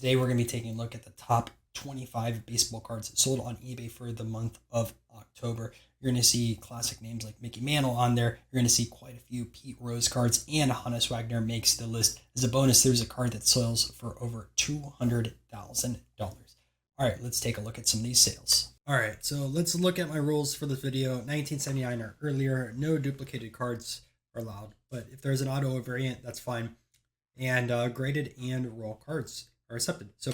Today we're going to be taking a look at the top 25 baseball cards sold on eBay for the month of October. You're going to see classic names like Mickey Mantle on there. You're going to see quite a few Pete Rose cards, and Hannes Wagner makes the list. As a bonus, there's a card that sells for over $200,000. All right, let's take a look at some of these sales. All right, so let's look at my rules for this video. 1979 or earlier, no duplicated cards are allowed, but if there's an auto variant, that's fine. And graded and raw cards are accepted. So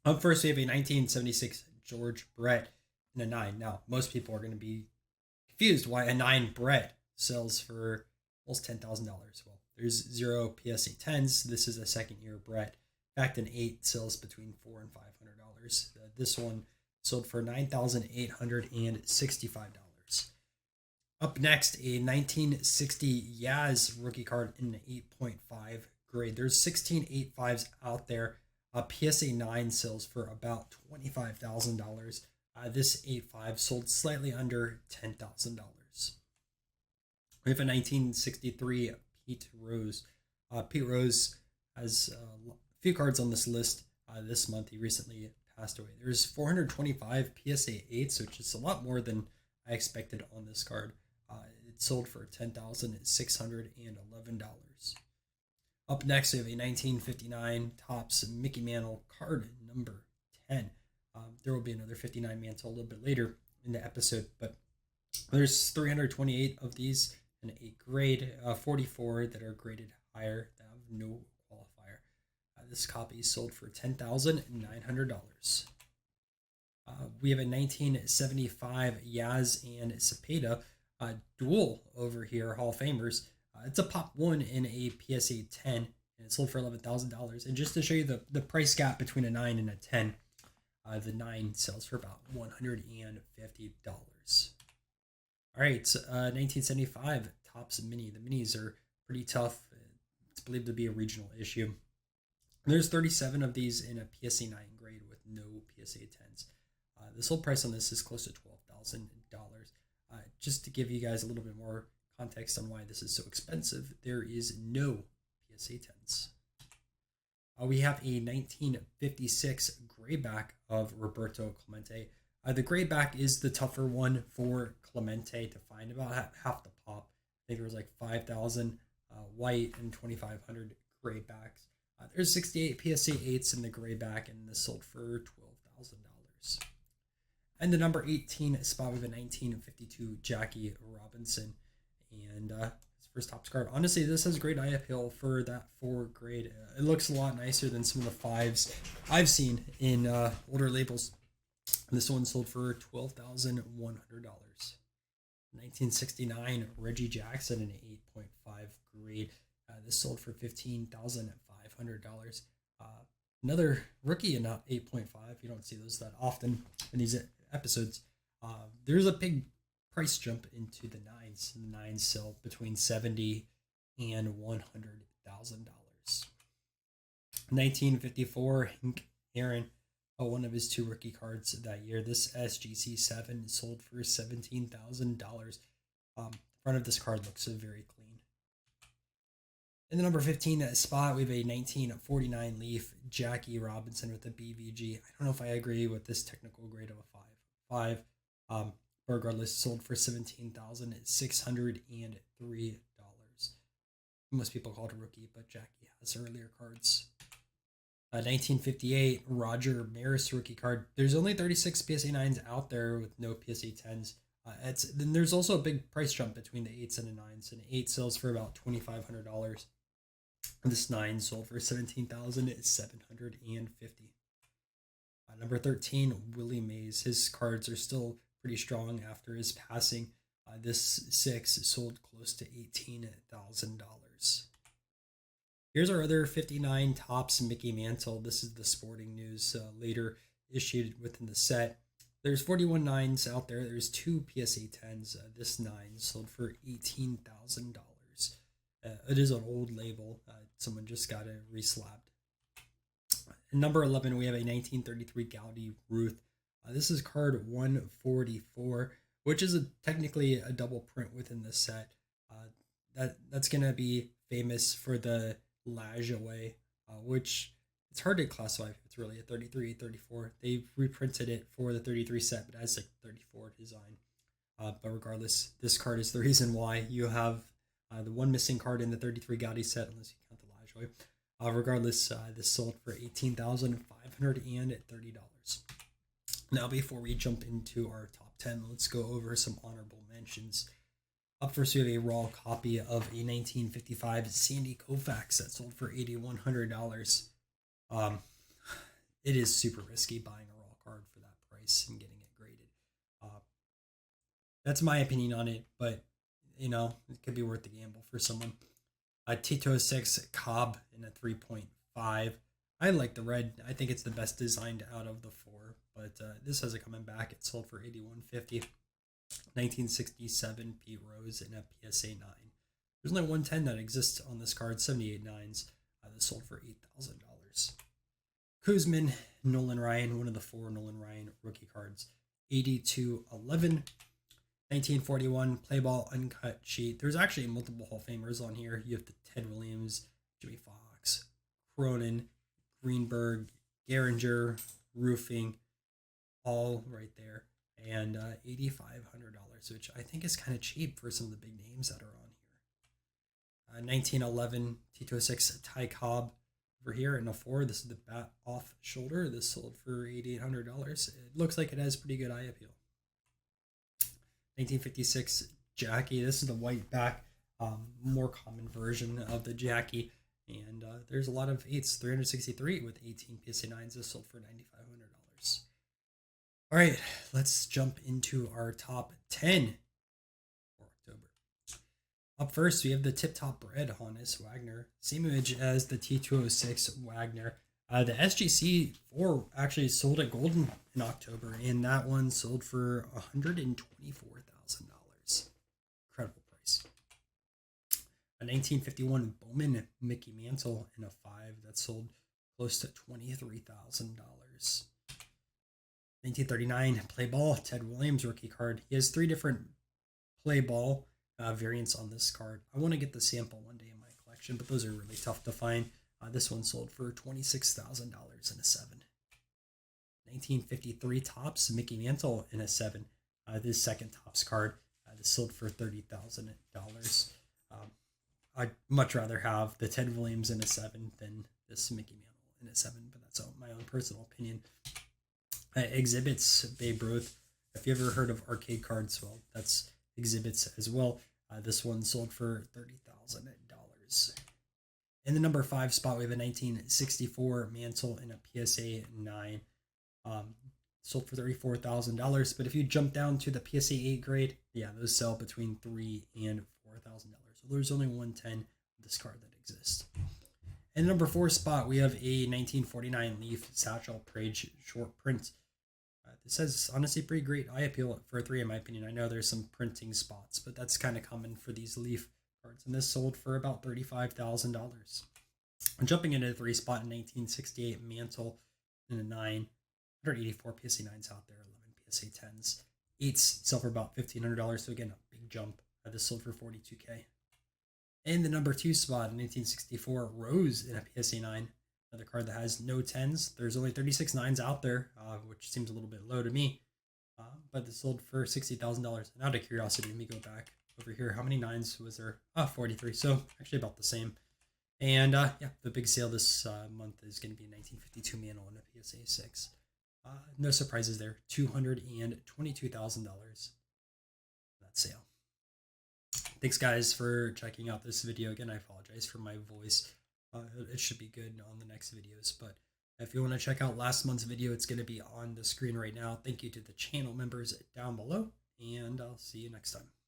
up first, we have a 1976 George Brett and a 9. Now, most people are going to be confused why a 9 Brett sells for almost $10,000. Well, there's 0 PSA 10s. This is a second year Brett. In fact, an 8 sells between $400 and $500. This one sold for $9,865. Up next, a 1960 Yaz rookie card in an 8.5 grade. There's 16 8.5s out there. PSA 9 sells for about $25,000. This 8.5 sold slightly under $10,000. We have a 1963 Pete Rose. Pete Rose has a few cards on this list this month. He recently passed away. There's 425 PSA 8s, which is a lot more than I expected on this card. It sold for $10,611. Up next, we have a 1959 Topps Mickey Mantle card number 10. There will be another 59 Mantle a little bit later in the episode, but there's 328 of these in a grade, 44 that are graded higher that have no qualifier. This copy sold for $10,900. We have a 1975 Yaz and Cepeda duel over here, Hall of Famers. It's a pop 1 in a PSA 10, and it sold for $11,000. And just to show you the price gap between a 9 and a 10, the 9 sells for about $150. All right, 1975 Topps Mini. The minis are pretty tough. It's believed to be a regional issue. There's 37 of these in a PSA 9 grade with no PSA 10s. The sold price on this is close to $12,000. Just to give you guys a little bit more context on why this is so expensive, there is no PSA 10s. We have a 1956 grayback of Roberto Clemente. The grayback is the tougher one for Clemente to find, about half the pop. I think there was like 5,000 white and 2,500 graybacks. There's 68 PSA 8s in the grayback, and this sold for $12,000. And the number 18 spot, we have a 1952 Jackie Robinson. And his first Topps card. Honestly, this has great eye appeal for that 4 grade. It looks a lot nicer than some of the 5s I've seen in older labels. This one sold for $12,100. 1969 Reggie Jackson in an 8.5 grade. This sold for $15,500. Another rookie in 8.5. You don't see those that often in these episodes. There's a big price jump into the 9s. The 9s sell between $70,000 and $100,000. 1954 Hank Aaron, one of his 2 rookie cards that year. This SGC 7 sold for $17,000. Front of this card looks very clean. In the number 15 spot, we have a 1949 Leaf Jackie Robinson with a BVG. I don't know if I agree with this technical grade of a 5. Regardless, sold for $17,603. Most people call it a rookie, but Jackie has earlier cards. 1958 Roger Maris rookie card. There's only 36 PSA 9s out there with no PSA 10s. Then there's also a big price jump between the 8s and the 9s. An 8 sells for about $2,500. This 9 sold for $17,750. Number 13 Willie Mays. His cards are still pretty strong after his passing. This 6 sold close to $18,000. Here's our other 59 Topps Mickey Mantle. This is the Sporting News later issued within the set. There's 41 9s out there. There's 2 PSA 10s. This 9 sold for $18,000. It is an old label. Someone just got it reslabbed. Number 11, we have a 1933 Gaudy Ruth. This is card 144, which is technically a double print within the set. That's going to be famous for the Lajoie, which it's hard to classify if it's really a 33, 34. They've reprinted it for the 33 set, but as a 34 design. But regardless, this card is the reason why you have the one missing card in the 33 Gaudi set, unless you count the Lajoy. Regardless, this sold for $18,530. Now, before we jump into our top 10, let's go over some honorable mentions. Up first, we have a raw copy of a 1955 Sandy Koufax that sold for $8,100. It is super risky buying a raw card for that price and getting it graded. That's my opinion on it, but it could be worth the gamble for someone. T206 Cobb in a 3.5. I like the red. I think it's the best designed out of the four, but this has it coming back. It sold for $8,150. 1967 Pete Rose in a PSA 9. There's only 110 that exists on this card, 78 nines. This sold for $8,000. Kuzman, Nolan Ryan, one of the four Nolan Ryan rookie cards, 8211. 1941 Play Ball Uncut Sheet. There's actually multiple Hall of Famers on here. You have the Ted Williams, Jimmy Fox, Cronin, Greenberg, Gehringer, Roofing, all right there. And $8,500, which I think is kind of cheap for some of the big names that are on here. 1911 T206 Ty Cobb over here in a 4. This is the bat off shoulder. This sold for $8,800. It looks like it has pretty good eye appeal. 1956 Jackie. This is the white back, more common version of the Jackie. And there's a lot of 8s. 363 with 18 PSA 9s. This sold for $9,500. All right, let's jump into our top 10 for October. Up first, we have the Tip Top Bread Honus Wagner. Same image as the T206 Wagner. The SGC 4 actually sold at Golden in October, and that one sold for $124,000. Incredible price. A 1951 Bowman Mickey Mantle in a 5 that sold close to $23,000. 1939 Play Ball Ted Williams rookie card. He has 3 different Play Ball variants on this card. I want to get the sample one day in my collection, but those are really tough to find. This one sold for $26,000 in a 7. 1953 Topps Mickey Mantle in a 7. This second Topps card. This sold for $30,000. I'd much rather have the Ted Williams in a 7 than this Mickey Mantle in a 7, but that's my own personal opinion. Exhibits Babe Ruth. If you ever heard of arcade cards, well, that's Exhibits as well. This one sold for $30,000. In the number 5 spot, we have a 1964 Mantle in a PSA 9. Sold for $34,000. But if you jump down to the PSA 8 grade, yeah, those sell between $3,000 and $4,000. So there's only 110 of this card that exists. In the number 4 spot, we have a 1949 Leaf Satchel Page short print. This has honestly pretty great eye appeal for a 3 in my opinion. I know there's some printing spots, but that's kind of common for these Leaf cards. And this sold for about $35,000. Jumping into the 3 spot in 1968 Mantle in a 9. 184 PSA 9s out there, 11 PSA 10s. 8s sell for about $1,500. So again, a big jump. This sold for $42K. In the number 2 spot in 1964 Rose in a PSA 9. Another card that has no 10s. There's only 36 9s out there, which seems a little bit low to me. But this sold for $60,000. And out of curiosity, let me go back over here. How many 9s was there? 43. So actually about the same. And yeah, the big sale this month is going to be a 1952 Mantle in a PSA 6. No surprises there. $222,000 that sale. Thanks guys for checking out this video. Again, I apologize for my voice. It should be good on the next videos, but if you want to check out last month's video, it's going to be on the screen right now. Thank you to the channel members down below, and I'll see you next time.